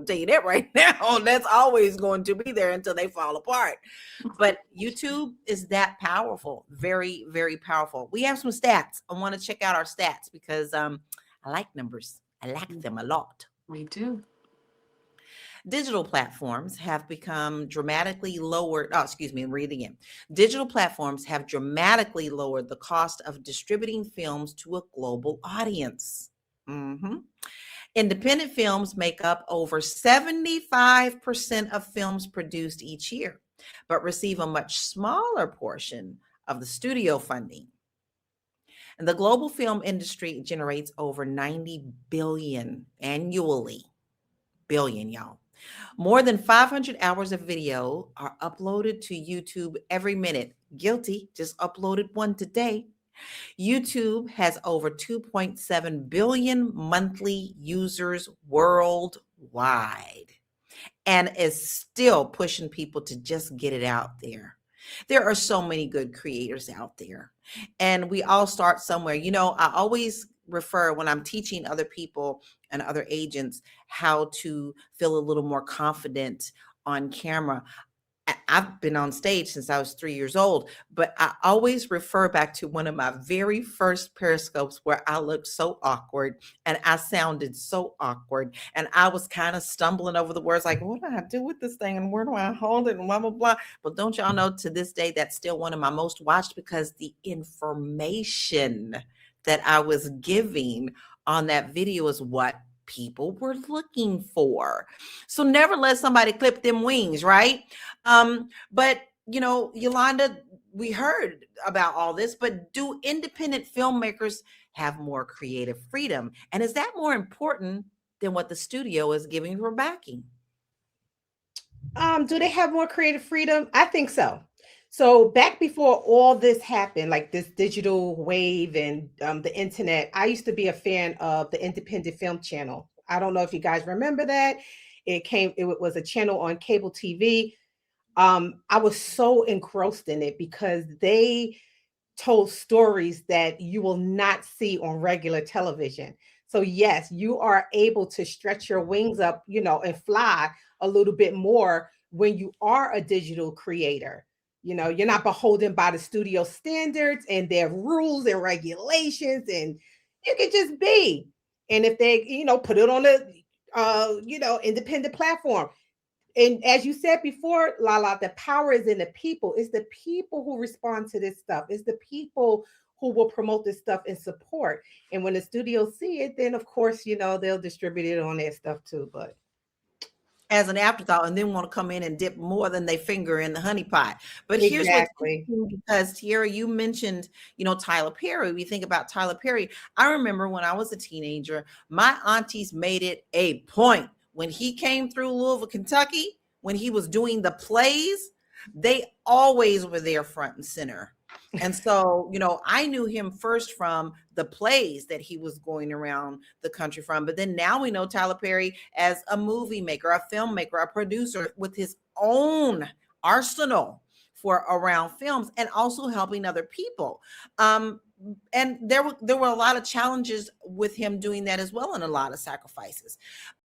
tell you that right now. That's always going to be there until they fall apart. But YouTube is that powerful, very, very powerful. We have some stats. I want to check out our stats because I like numbers. I like them a lot. We do. Digital platforms have become dramatically lowered. Oh, excuse me, I'm reading it. Digital platforms have dramatically lowered the cost of distributing films to a global audience. Mhm. Independent films make up over 75% of films produced each year, but receive a much smaller portion of the studio funding. And the global film industry generates over 90 billion annually. Billion, y'all. More than 500 hours of video are uploaded to YouTube every minute. Guilty, just uploaded one today. YouTube has over 2.7 billion monthly users worldwide and is still pushing people to just get it out there. There are so many good creators out there, and we all start somewhere. I always refer when I'm teaching other people and other agents how to feel a little more confident on camera. I've been on stage since I was 3 years old, but I always refer back to one of my very first periscopes where I looked so awkward and I sounded so awkward and I was kind of stumbling over the words like, what do I do with this thing and where do I hold it and blah, blah, blah. But don't y'all know, to this day, that's still one of my most watched because the information that I was giving on that video is what people were looking for. So never let somebody clip them wings, right? But Yolanda, we heard about all this, but do independent filmmakers have more creative freedom? And is that more important than what the studio is giving for backing? Do they have more creative freedom? I think so. So back before all this happened, like this digital wave and the internet, I used to be a fan of the Independent Film Channel. I don't know if you guys remember that. It was a channel on cable TV. I was so engrossed in it because they told stories that you will not see on regular television. So yes, you are able to stretch your wings up, and fly a little bit more when you are a digital creator. You're not beholden by the studio standards and their rules and regulations, and you can just be. And if they, put it on a independent platform, and as you said before, Lala, the power is in the people. It's the people who respond to this stuff. It's the people who will promote this stuff and support. And when the studios see it, then of course, they'll distribute it on their stuff too. But as an afterthought, and then want to come in and dip more than they finger in the honey pot. But here's what's exactly. interesting, because Tiara, you mentioned, Tyler Perry. We think about Tyler Perry. I remember when I was a teenager, my aunties made it a point when he came through Louisville, Kentucky, when he was doing the plays, they always were there front and center. And so, I knew him first from the plays that he was going around the country from. But then now we know Tyler Perry as a movie maker, a filmmaker, a producer with his own arsenal for around films and also helping other people. And there were a lot of challenges with him doing that as well, and a lot of sacrifices.